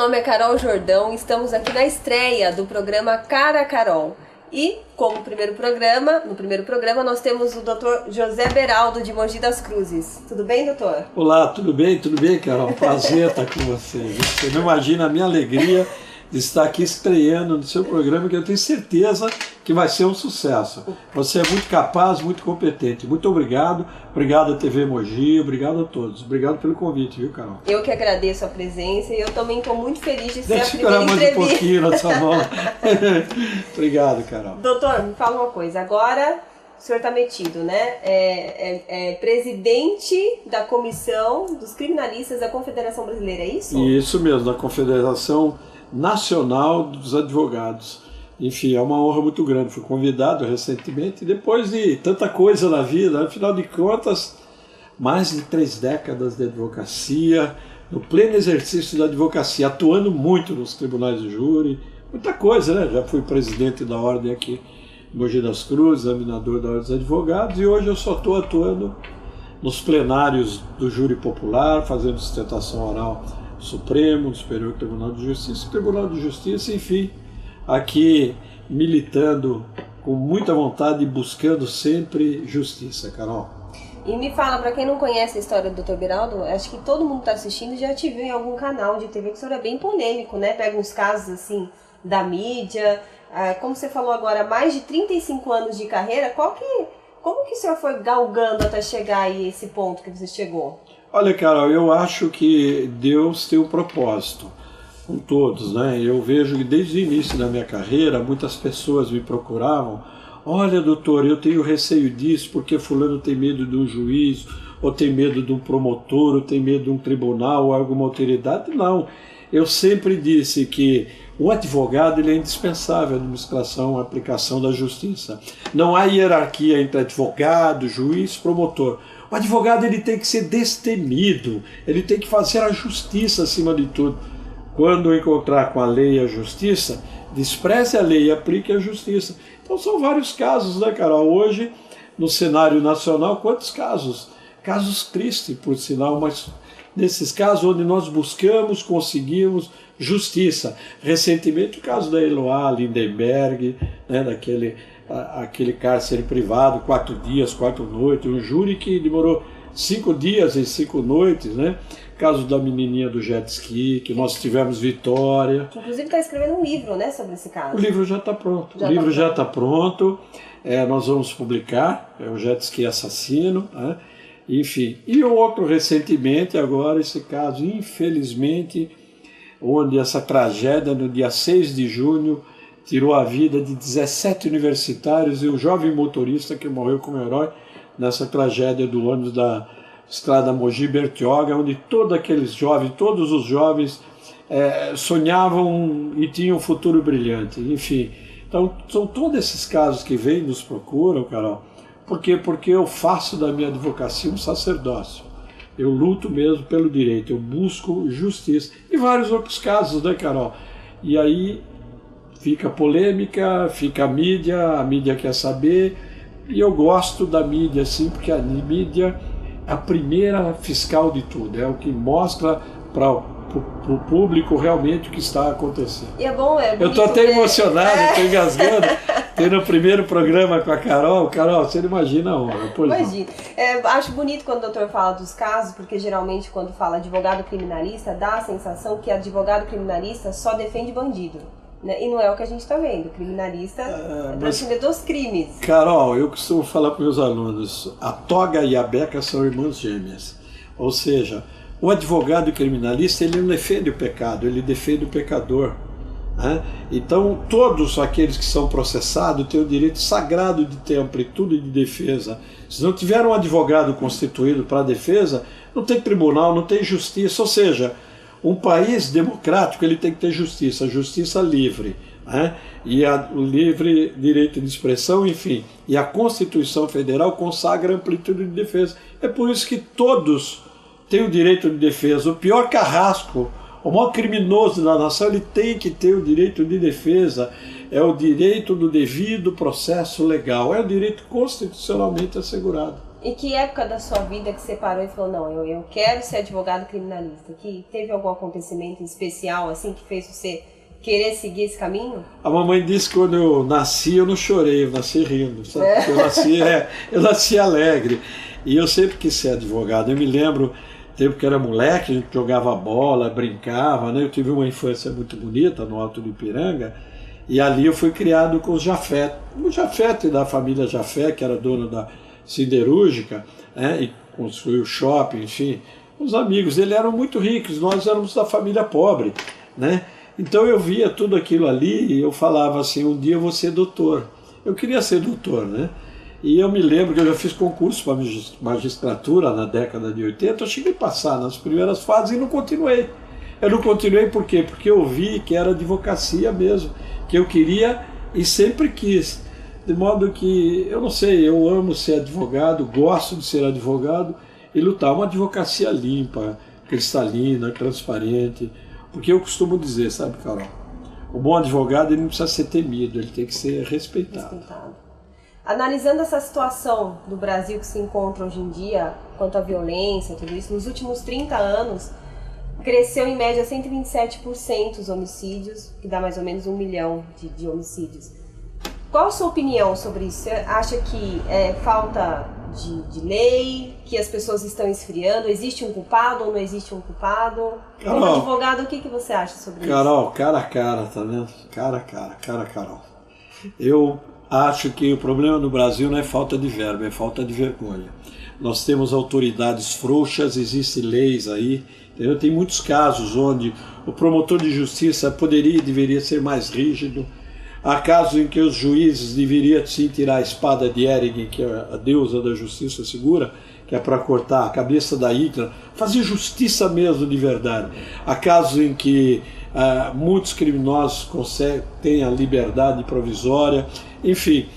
nome é Carol Jordão, estamos aqui na estreia do programa Cara Carol. E, como no primeiro programa, nós temos o Dr. José Beraldo, de Mogi das Cruzes. Tudo bem, doutor? Olá, tudo bem, Carol? Prazer estar com você. Você não imagina a minha alegria de estar aqui estreando no seu programa, que eu tenho certeza que vai ser um sucesso. Você é muito capaz, muito competente. Muito obrigado. Obrigado à TV Mogi, obrigado a todos. Obrigado pelo convite, viu, Carol? Eu que agradeço a presença e eu também estou muito feliz de ser Deixa a primeira entrevista. Deixa eu mais um pouquinho nessa mão. Obrigado, Carol. Doutor, me fala uma coisa. Agora o senhor está metido, né? É presidente da Comissão dos Criminalistas da Confederação Brasileira, é isso? Isso mesmo, da Confederação Nacional dos Advogados. Enfim, é uma honra muito grande. Fui convidado recentemente, depois de tanta coisa na vida, afinal de contas, mais de 3 décadas de advocacia, no pleno exercício da advocacia, atuando muito nos tribunais de júri, muita coisa, né? Já fui presidente da ordem aqui em Mogi das Cruzes, examinador da ordem dos advogados, e hoje eu só estou atuando nos plenários do júri popular, fazendo sustentação oral Supremo, Superior Tribunal de Justiça, Tribunal de Justiça, enfim, aqui militando com muita vontade e buscando sempre justiça, Carol. E me fala, para quem não conhece a história do Dr. Beraldo, acho que todo mundo está assistindo já te viu em algum canal de TV, que o senhor é bem polêmico, né? Pega uns casos assim da mídia, como você falou agora, mais de 35 anos de carreira, como que o senhor foi galgando até chegar aí a esse ponto que você chegou? Olha, Carol, eu acho que Deus tem um propósito com todos, né? Eu vejo que desde o início da minha carreira, muitas pessoas me procuravam. Olha, doutor, eu tenho receio disso porque fulano tem medo de um juiz, ou tem medo de um promotor, ou tem medo de um tribunal, ou alguma autoridade. Não, eu sempre disse que o advogado ele é indispensável à administração, à aplicação da justiça. Não há hierarquia entre advogado, juiz, promotor. O advogado ele tem que ser destemido, ele tem que fazer a justiça acima de tudo. Quando encontrar com a lei e a justiça, despreze a lei e aplique a justiça. Então são vários casos, né, Carol? Hoje, no cenário nacional, quantos casos? Casos tristes, por sinal, mas nesses casos onde nós buscamos, conseguimos justiça. Recentemente o caso da Eloá Lindenberg, né, aquele cárcere privado, 4 dias, 4 noites, um júri que demorou 5 dias e 5 noites, né? Caso da menininha do jet ski, que nós tivemos vitória. Que inclusive está escrevendo um livro, né, sobre esse caso. O livro já está pronto. Já está pronto. Nós vamos publicar, é o jet ski assassino, né? Enfim. E o outro recentemente, agora, esse caso, infelizmente, onde essa tragédia, no dia 6 de junho, tirou a vida de 17 universitários e o jovem motorista que morreu como herói nessa tragédia do ônibus da estrada Mogi-Bertioga, onde todos os jovens sonhavam e tinham um futuro brilhante. Enfim, então são todos esses casos que vêm nos procuram, Carol. Por quê? Porque eu faço da minha advocacia um sacerdócio. Eu luto mesmo pelo direito, eu busco justiça. E vários outros casos, né, Carol? E aí fica polêmica, fica a mídia quer saber, e eu gosto da mídia, sim, porque a mídia é a primeira fiscal de tudo, é o que mostra para o público realmente o que está acontecendo. E é bom, eu estou até emocionado, estou engasgando, ter no primeiro programa com a Carol, você não imagina a honra. Imagina. Acho bonito quando o doutor fala dos casos, porque geralmente quando fala advogado criminalista, dá a sensação que advogado criminalista só defende bandido. Né? E não é o que a gente está vendo. O criminalista é para defender dos crimes. Carol, eu costumo falar para meus alunos, a toga e a beca são irmãs gêmeas. Ou seja, o advogado criminalista ele não defende o pecado, ele defende o pecador. Né? Então, todos aqueles que são processados têm o direito sagrado de ter amplitude de defesa. Se não tiver um advogado constituído para a defesa, não tem tribunal, não tem justiça. Ou seja, um país democrático ele tem que ter justiça, justiça livre, né? E o livre direito de expressão, enfim. E a Constituição Federal consagra a amplitude de defesa. É por isso que todos têm o direito de defesa. O pior carrasco, o maior criminoso da nação, ele tem que ter o direito de defesa. É o direito do devido processo legal. É o direito constitucionalmente assegurado. E que época da sua vida que você parou e falou, não, eu quero ser advogado criminalista? Que teve algum acontecimento especial assim que fez você querer seguir esse caminho? A mamãe disse que quando eu nasci eu não chorei, eu nasci rindo, sabe? Eu nasci alegre. E eu sempre quis ser advogado. Eu me lembro, tempo que era moleque, a gente jogava bola, brincava, né? Eu tive uma infância muito bonita no Alto do Ipiranga, e ali eu fui criado com os Jafé. O Jafé da família Jafé, que era dono da siderúrgica, né? E construiu o shopping, enfim. Os amigos dele eram muito ricos, nós éramos da família pobre, né? Então eu via tudo aquilo ali e eu falava assim, um dia eu vou ser doutor. Eu queria ser doutor, né? E eu me lembro que eu já fiz concurso para magistratura na década de 80, eu cheguei a passar nas primeiras fases e não continuei. Eu não continuei por quê? Porque eu vi que era advocacia mesmo, que eu queria e sempre quis. De modo que, eu não sei, eu amo ser advogado, gosto de ser advogado e lutar. Uma advocacia limpa, cristalina, transparente. Porque eu costumo dizer, sabe, Carol, o bom advogado ele não precisa ser temido, ele tem que ser respeitado. Analisando essa situação do Brasil que se encontra hoje em dia, quanto à violência, tudo isso, nos últimos 30 anos, cresceu em média 127% os homicídios, que dá mais ou menos 1 milhão de homicídios. Qual a sua opinião sobre isso? Você acha que é falta de lei, que as pessoas estão esfriando? Existe um culpado ou não existe um culpado? Como advogado, o que você acha sobre isso? Carol, cara a cara, tá vendo? Cara a cara, Carol. Eu acho que o problema no Brasil não é falta de verba, é falta de vergonha. Nós temos autoridades frouxas, existem leis aí, entendeu? Tem muitos casos onde o promotor de justiça poderia e deveria ser mais rígido. Há casos em que os juízes deveriam sim tirar a espada de Ering, que é a deusa da justiça segura, que é para cortar a cabeça da Hidra, fazer justiça mesmo de verdade. Há casos em que muitos criminosos têm a liberdade provisória, enfim.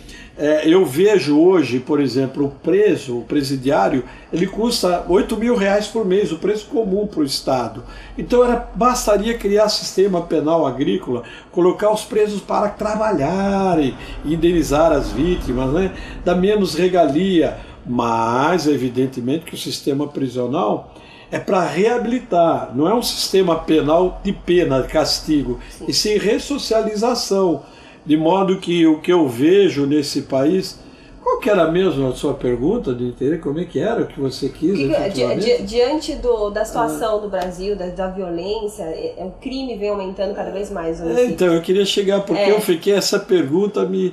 Eu vejo hoje, por exemplo, o presidiário, ele custa R$8.000 por mês, o preço comum para o Estado. Então bastaria criar sistema penal agrícola, colocar os presos para trabalharem, indenizar as vítimas, né? Dar menos regalia, mas evidentemente que o sistema prisional é para reabilitar, não é um sistema penal de pena, de castigo, e sim ressocialização. De modo que o que eu vejo nesse país... Qual que era mesmo a sua pergunta, de entender como é que era o que você quis? Diante da situação do Brasil, da violência, o crime vem aumentando cada vez mais. Então, eu queria chegar, porque eu fiquei, essa pergunta me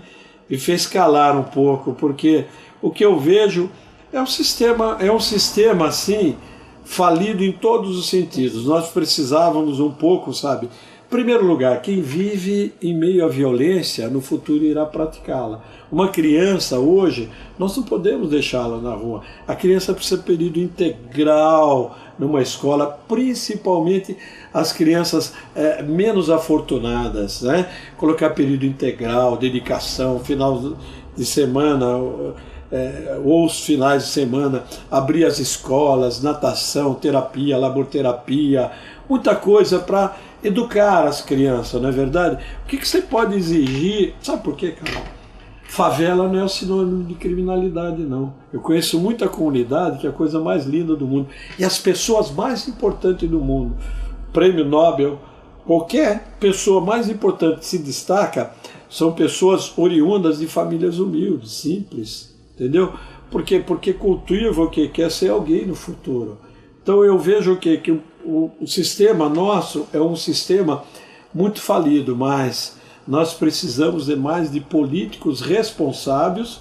fez calar um pouco, porque o que eu vejo é um sistema assim, falido em todos os sentidos. Nós precisávamos um pouco, sabe... Em primeiro lugar, quem vive em meio à violência, no futuro irá praticá-la. Uma criança hoje, nós não podemos deixá-la na rua. A criança precisa de período integral numa escola, principalmente as crianças menos afortunadas, né? Colocar período integral, dedicação, final de semana, ou os finais de semana, abrir as escolas, natação, terapia, laborterapia, muita coisa para educar as crianças, não é verdade? O que você pode exigir? Sabe por quê, Carol? Favela não é o sinônimo de criminalidade, não. Eu conheço muita comunidade que é a coisa mais linda do mundo. E as pessoas mais importantes do mundo, prêmio Nobel, qualquer pessoa mais importante que se destaca, são pessoas oriundas de famílias humildes, simples, entendeu? Por quê? Porque cultiva o que quer ser alguém no futuro. Então eu vejo que o sistema nosso é um sistema muito falido, mas nós precisamos mais de políticos responsáveis,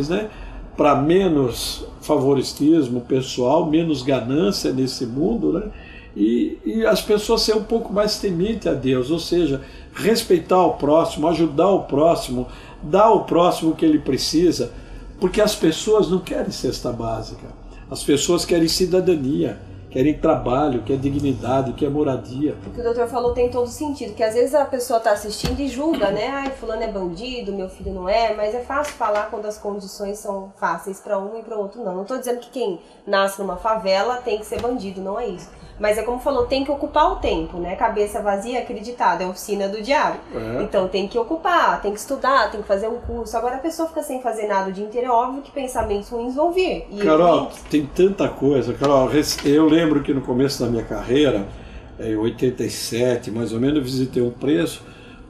né, para menos favoritismo pessoal, menos ganância nesse mundo, né, e as pessoas serem um pouco mais tementes a Deus, ou seja, respeitar o próximo, ajudar o próximo, dar ao próximo o que ele precisa, porque as pessoas não querem cesta básica. As pessoas querem cidadania, querem trabalho, querem dignidade, querem moradia. O que o doutor falou tem todo sentido, que às vezes a pessoa está assistindo e julga, né? Ai, fulano é bandido, meu filho não é, mas é fácil falar quando as condições são fáceis para um e para o outro não. Não estou dizendo que quem nasce numa favela tem que ser bandido, não é isso. Mas é como falou, tem que ocupar o tempo, né? Cabeça vazia, acreditada, é a oficina do diabo. Então tem que ocupar, tem que estudar, tem que fazer um curso. Agora a pessoa fica sem fazer nada o dia inteiro, é óbvio que pensamentos ruins vão vir. E Carol, tem tanta coisa. Carol, eu lembro que no começo da minha carreira, em 87, mais ou menos, eu visitei um preso,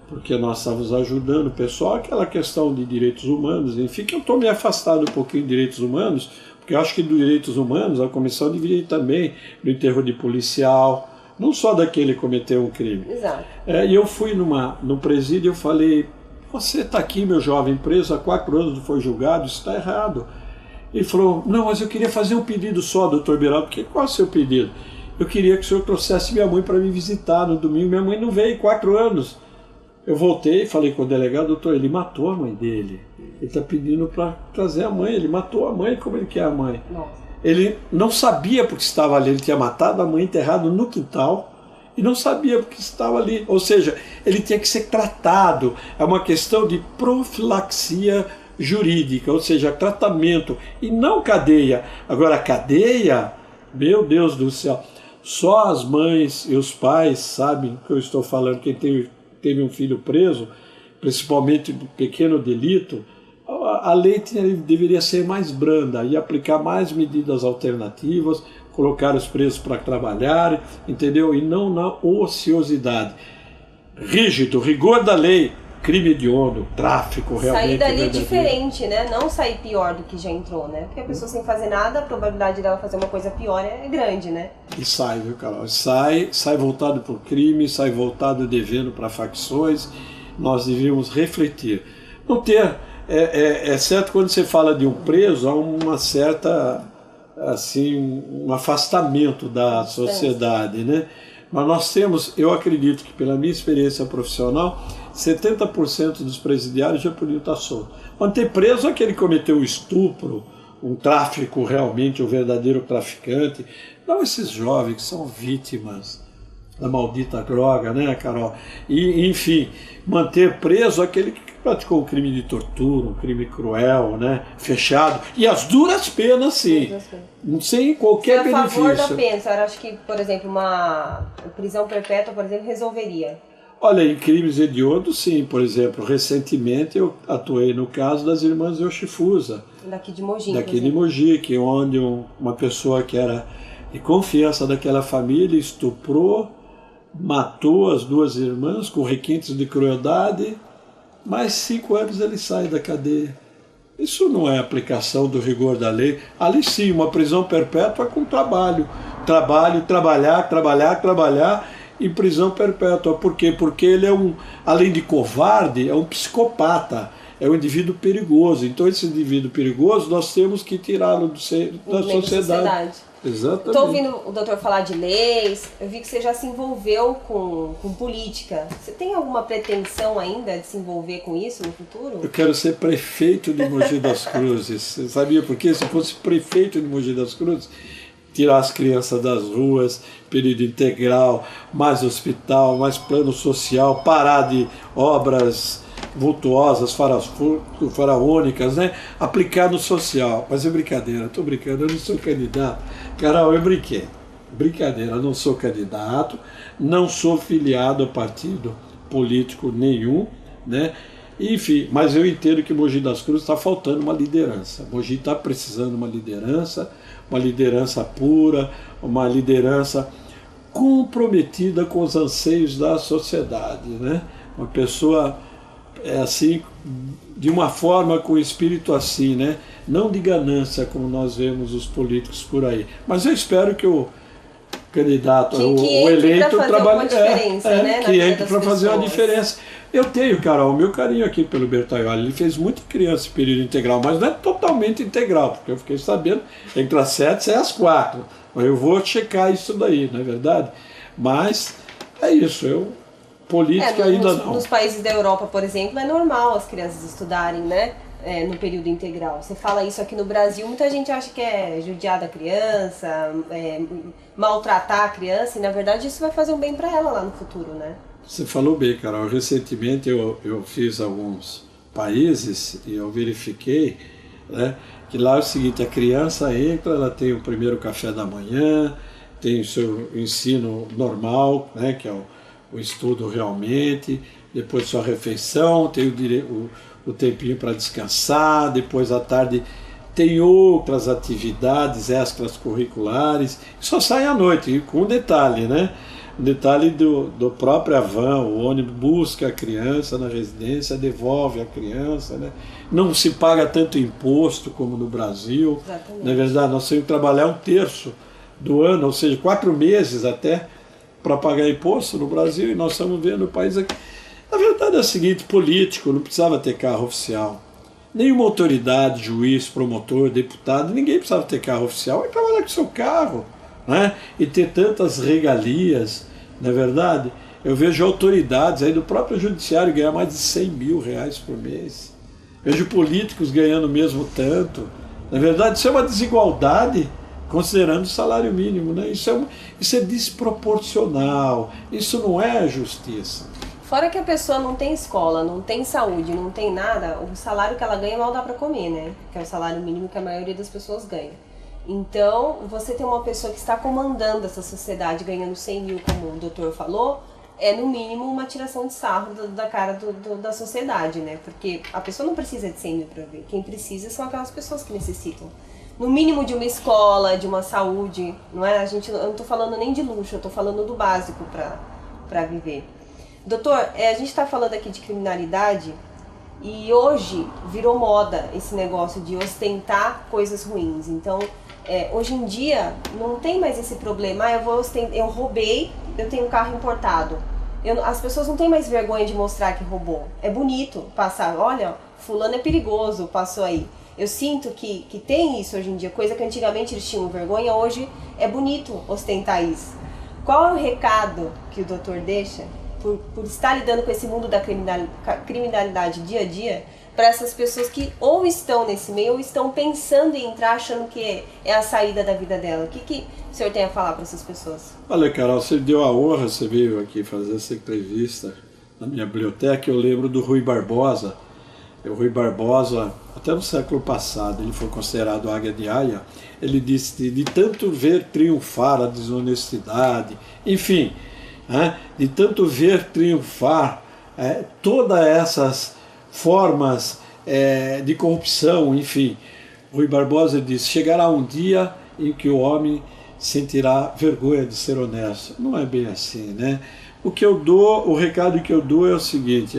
porque nós estávamos ajudando o pessoal, aquela questão de direitos humanos, enfim, que eu estou me afastado um pouquinho de direitos humanos, porque eu acho que dos direitos humanos a comissão deveria ir também no enterro de policial, não só daquele que cometeu um crime. Exato. E eu fui no presídio e eu falei, você está aqui, meu jovem, preso há 4 anos, não foi julgado, isso está errado. Ele falou, não, mas eu queria fazer um pedido só, doutor Beraldo. Qual é o seu pedido? Eu queria que o senhor trouxesse minha mãe para me visitar no domingo. Minha mãe não veio, 4 anos. Eu voltei e falei com o delegado, doutor, ele matou a mãe dele. Ele está pedindo para trazer a mãe, ele matou a mãe, como ele quer a mãe? Nossa. Ele não sabia porque estava ali, ele tinha matado a mãe enterrado no quintal e não sabia porque estava ali. Ou seja, ele tinha que ser tratado. É uma questão de profilaxia jurídica, ou seja, tratamento e não cadeia. Agora, a cadeia, meu Deus do céu, só as mães e os pais sabem o que eu estou falando. Quem teve um filho preso, principalmente por pequeno delito, a lei deveria ser mais branda e aplicar mais medidas alternativas, colocar os presos para trabalhar, entendeu? E não na ociosidade. Rígido, rigor da lei, crime hediondo, tráfico, realmente. Sair dali diferente, né? Não sair pior do que já entrou, né? Porque a pessoa sem fazer nada, a probabilidade dela fazer uma coisa pior é grande, né? E sai, viu, Carol? Sai voltado por crime, sai voltado devendo para facções. Nós devíamos refletir. Não ter... É certo, quando você fala de um preso, há uma certa, assim, um afastamento da sociedade, né? Mas nós temos, eu acredito que pela minha experiência profissional, 70% dos presidiários já podiam estar soltos. Manter preso é aquele que cometeu um estupro, um tráfico realmente, um verdadeiro traficante. Não esses jovens que são vítimas da maldita droga, né, Carol? E, enfim, manter preso aquele que praticou um crime de tortura, um crime cruel, né, fechado. E as duras penas, sim. Sem qualquer benefício. A favor da pena, a senhora acha que, por exemplo, uma prisão perpétua, por exemplo, resolveria? Olha, em crimes hediondos, sim. Por exemplo, recentemente eu atuei no caso das irmãs Yoshifusa. Daqui de Mogi. Daqui de Mogi, que onde uma pessoa que era de confiança daquela família estuprou, matou as 2 irmãs com requintes de crueldade, mais 5 anos ele sai da cadeia. Isso não é aplicação do rigor da lei. Ali sim, uma prisão perpétua com trabalho. Trabalhar em prisão perpétua. Por quê? Porque ele é além de covarde, é um psicopata. É um indivíduo perigoso. Então esse indivíduo perigoso nós temos que tirá-lo da sociedade. Exatamente. Estou ouvindo o doutor falar de leis, eu vi que você já se envolveu com política. Você tem alguma pretensão ainda de se envolver com isso no futuro? Eu quero ser prefeito de Mogi das Cruzes. Você sabia por quê? Se fosse prefeito de Mogi das Cruzes, tirar as crianças das ruas, período integral, mais hospital, mais plano social, parar de obras vultuosas, faraônicas, né? Aplicar no social. Mas é brincadeira, estou brincando, eu não sou candidato. Carol, eu brinquei. Brincadeira, eu não sou candidato, não sou filiado a partido político nenhum, né? Enfim, mas eu entendo que Mogi das Cruzes está faltando uma liderança. Mogi está precisando de uma liderança pura, uma liderança comprometida com os anseios da sociedade, né? Uma pessoa assim, de uma forma com espírito assim, né? Não de ganância como nós vemos os políticos por aí. Mas eu espero que o candidato, o eleito trabalhe, né, que entre para fazer uma diferença. Eu tenho, Carol, o meu carinho aqui pelo Bertaioli. Ele fez muita criança em período integral, mas não é totalmente integral, porque eu fiquei sabendo entre as 7 e as 4. Eu vou checar isso daí, não é verdade? Mas é isso, política ainda não. Nos países da Europa, por exemplo, é normal as crianças estudarem, né? No período integral. Você fala isso aqui no Brasil, muita gente acha que é judiar da criança, maltratar a criança, e na verdade isso vai fazer um bem para ela lá no futuro, né? Você falou bem, Carol. Recentemente eu fiz alguns países e eu verifiquei, né, que lá é o seguinte: a criança entra, ela tem o primeiro café da manhã, tem o seu ensino normal, né, que é o estudo realmente, depois sua refeição, tem o tempinho para descansar, depois à tarde tem outras atividades extracurriculares, só sai à noite, e com um detalhe, né? Um detalhe do próprio van, o ônibus busca a criança na residência, devolve a criança, né? Não se paga tanto imposto como no Brasil. Exatamente. Na verdade, nós temos que trabalhar 1/3 do ano, ou seja, 4 meses até, para pagar imposto no Brasil, e nós estamos vendo o país aqui. Na verdade é o seguinte, político não precisava ter carro oficial. Nenhuma autoridade, juiz, promotor, deputado, ninguém precisava ter carro oficial. Vai trabalhar com seu carro, né? E ter tantas regalias, não é verdade? Eu vejo autoridades aí do próprio judiciário ganhar mais de 100 mil reais por mês. Vejo políticos ganhando mesmo tanto. Na verdade, isso é uma desigualdade, considerando o salário mínimo, né? Isso é desproporcional, isso não é justiça. Fora que a pessoa não tem escola, não tem saúde, não tem nada, o salário que ela ganha mal dá para comer, né? Que é o salário mínimo que a maioria das pessoas ganha. Então, você tem uma pessoa que está comandando essa sociedade ganhando 100 mil, como o doutor falou, é no mínimo uma tiração de sarro da cara da sociedade, né? Porque a pessoa não precisa de 100 mil para ver. Quem precisa são aquelas pessoas que necessitam. No mínimo de uma escola, de uma saúde, não é? Eu não estou falando nem de luxo, eu estou falando do básico para viver. Doutor, a gente está falando aqui de criminalidade e hoje virou moda esse negócio de ostentar coisas ruins. Então, hoje em dia não tem mais esse problema. Eu roubei, eu tenho um carro importado. As pessoas não têm mais vergonha de mostrar que roubou. É bonito passar, olha, fulano é perigoso, passou aí. Eu sinto que tem isso hoje em dia, coisa que antigamente eles tinham vergonha, hoje é bonito ostentar isso. Qual é o recado que o doutor deixa por estar lidando com esse mundo da criminalidade dia a dia, para essas pessoas que ou estão nesse meio ou estão pensando em entrar achando que é a saída da vida dela? O que o senhor tem a falar para essas pessoas? Olha, Carol, você deu a honra, você veio aqui fazer essa entrevista na minha biblioteca. Eu lembro do Rui Barbosa. O Rui Barbosa, até no século passado, ele foi considerado águia de Aia. Ele disse de tanto ver triunfar a desonestidade, enfim, de tanto ver triunfar todas essas formas de corrupção, enfim. Rui Barbosa disse, chegará um dia em que o homem sentirá vergonha de ser honesto. Não é bem assim, né? O recado que eu dou é o seguinte,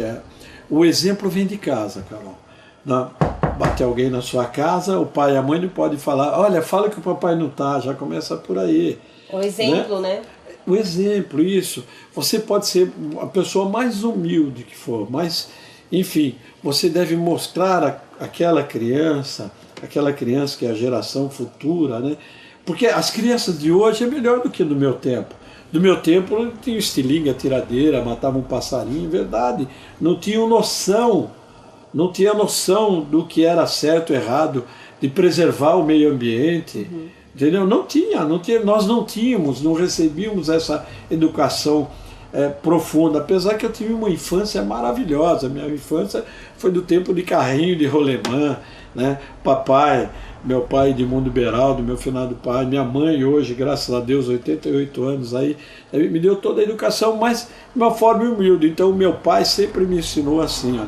o exemplo vem de casa, Carol. Bate alguém na sua casa, o pai e a mãe não podem falar, olha, fala que o papai não está, já começa por aí. O exemplo, né? O exemplo, isso. Você pode ser a pessoa mais humilde que for, mas, enfim, você deve mostrar aquela criança que é a geração futura, né? Porque as crianças de hoje é melhor do que do meu tempo. Do meu tempo tinha estilingue, tiradeira, matava um passarinho, verdade. Não tinham noção, do que era certo e errado, de preservar o meio ambiente. Uhum. Entendeu? Não tinha, nós não recebíamos essa educação profunda, apesar que eu tive uma infância maravilhosa. Minha infância foi do tempo de carrinho de rolemã, né? Meu pai Edmundo Beraldo, meu finado pai, minha mãe hoje, graças a Deus, 88 anos, aí me deu toda a educação, mas de uma forma humilde. Então meu pai sempre me ensinou assim,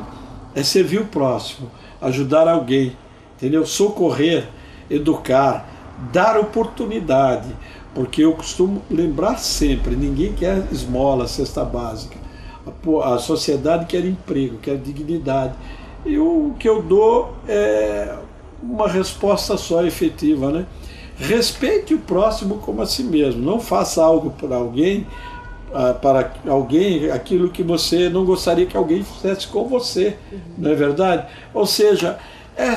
servir o próximo, ajudar alguém, entendeu? Socorrer, educar, dar oportunidade, porque eu costumo lembrar sempre, ninguém quer esmola, cesta básica, a sociedade quer emprego, quer dignidade, e o que eu dou é uma resposta só efetiva, né? Respeite o próximo como a si mesmo, não faça algo para alguém aquilo que você não gostaria que alguém fizesse com você, não é verdade? Ou seja,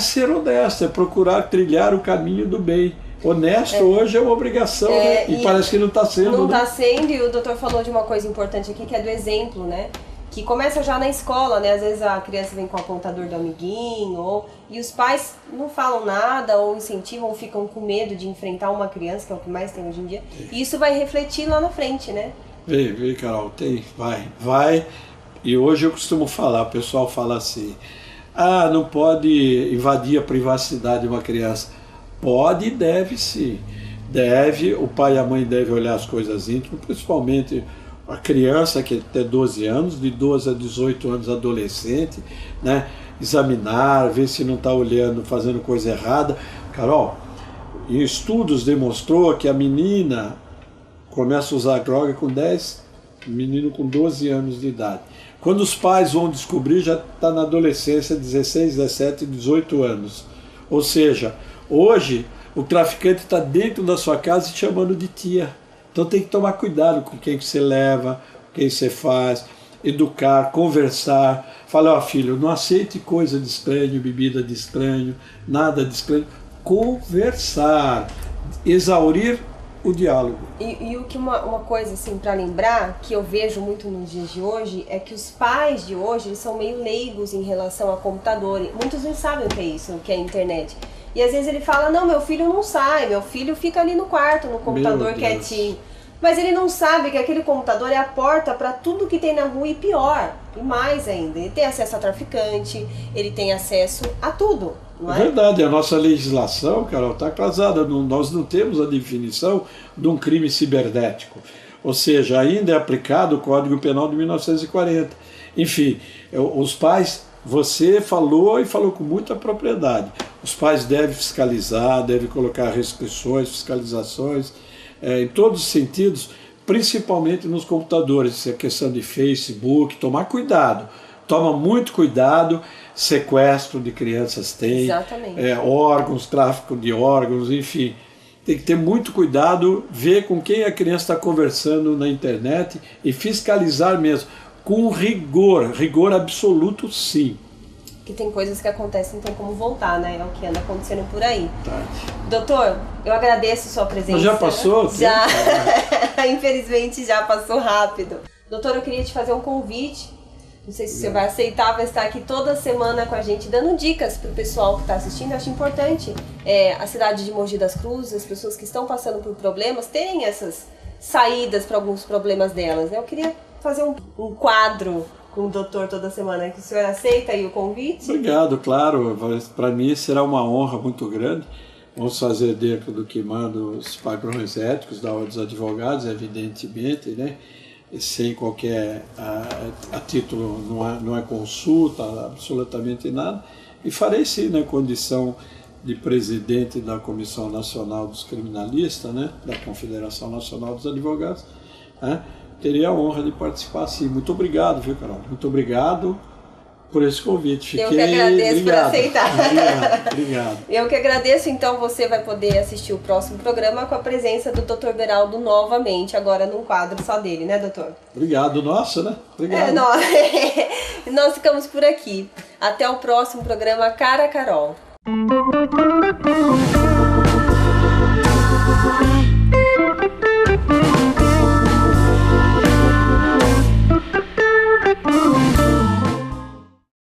ser honesto, é procurar trilhar o caminho do bem. Honesto hoje é uma obrigação, né? E parece que não está sendo. Não está né? sendo, e o doutor falou de uma coisa importante aqui, que é do exemplo, né? Que começa já na escola, né? Às vezes a criança vem com o apontador do amiguinho, e os pais não falam nada, ou incentivam, ou ficam com medo de enfrentar uma criança, que é o que mais tem hoje em dia. E isso vai refletir lá na frente, né? Vem, Carol, vai. E hoje eu costumo falar, o pessoal fala assim, não pode invadir a privacidade de uma criança. Pode e deve sim. o pai e a mãe devem olhar as coisas íntimas, principalmente a criança que tem 12 anos, de 12 a 18 anos, adolescente, né? Examinar, ver se não está olhando, fazendo coisa errada. Carol, em estudos demonstrou que a menina começa a usar droga com 10, o menino com 12 anos de idade. Quando os pais vão descobrir, já está na adolescência, 16, 17, 18 anos. Ou seja, hoje o traficante está dentro da sua casa te chamando de tia. Então tem que tomar cuidado com quem que você leva, com quem você faz, educar, conversar. Falar, ó filho, não aceite coisa de estranho, bebida de estranho, nada de estranho. Conversar, exaurir o diálogo. E o que uma coisa assim para lembrar, que eu vejo muito nos dias de hoje, é que os pais de hoje eles são meio leigos em relação a computador. Muitos não sabem o que é isso, o que é a internet. E às vezes ele fala, não, meu filho não sai, meu filho fica ali no quarto, no computador quietinho. Mas ele não sabe que aquele computador é a porta para tudo que tem na rua e pior, e mais ainda. Ele tem acesso a traficante, ele tem acesso a tudo, não é? É verdade, a nossa legislação, Carol, está casada. Nós não temos a definição de um crime cibernético. Ou seja, ainda é aplicado o Código Penal de 1940. Enfim, os pais, você falou e falou com muita propriedade. Os pais devem fiscalizar, devem colocar restrições, fiscalizações, em todos os sentidos, principalmente nos computadores, a questão de Facebook, tomar cuidado, toma muito cuidado, sequestro de crianças tem, órgãos, tráfico de órgãos, enfim, tem que ter muito cuidado, ver com quem a criança está conversando na internet e fiscalizar mesmo, com rigor absoluto sim. Que tem coisas que acontecem, não tem como voltar, né? É o que anda acontecendo por aí. Tá. Doutor, eu agradeço sua presença. Mas já passou? Já. Infelizmente já passou rápido. Doutor, eu queria te fazer um convite. Não sei se você vai aceitar, vai estar aqui toda semana com a gente, dando dicas para o pessoal que está assistindo. Eu acho importante a cidade de Mogi das Cruzes, as pessoas que estão passando por problemas, terem essas saídas para alguns problemas delas, né? Eu queria fazer um quadro com o doutor toda semana, que o senhor aceita aí o convite? Obrigado, claro, para mim será uma honra muito grande. Vamos fazer dentro do que manda os padrões éticos da Ordem dos Advogados, evidentemente, né? E sem qualquer a título, não é consulta, absolutamente nada. E farei sim na condição de presidente da Comissão Nacional dos Criminalistas, né? Da Confederação Nacional dos Advogados, né? Teria a honra de participar, sim. Muito obrigado, viu, Carol? Muito obrigado por esse convite. Eu que agradeço por aceitar. Obrigado. Eu que agradeço, então você vai poder assistir o próximo programa com a presença do Dr. Beraldo novamente, agora num quadro só dele, né, doutor? Obrigado, nossa, né? Obrigado. Nós ficamos por aqui. Até o próximo programa Cara Carol.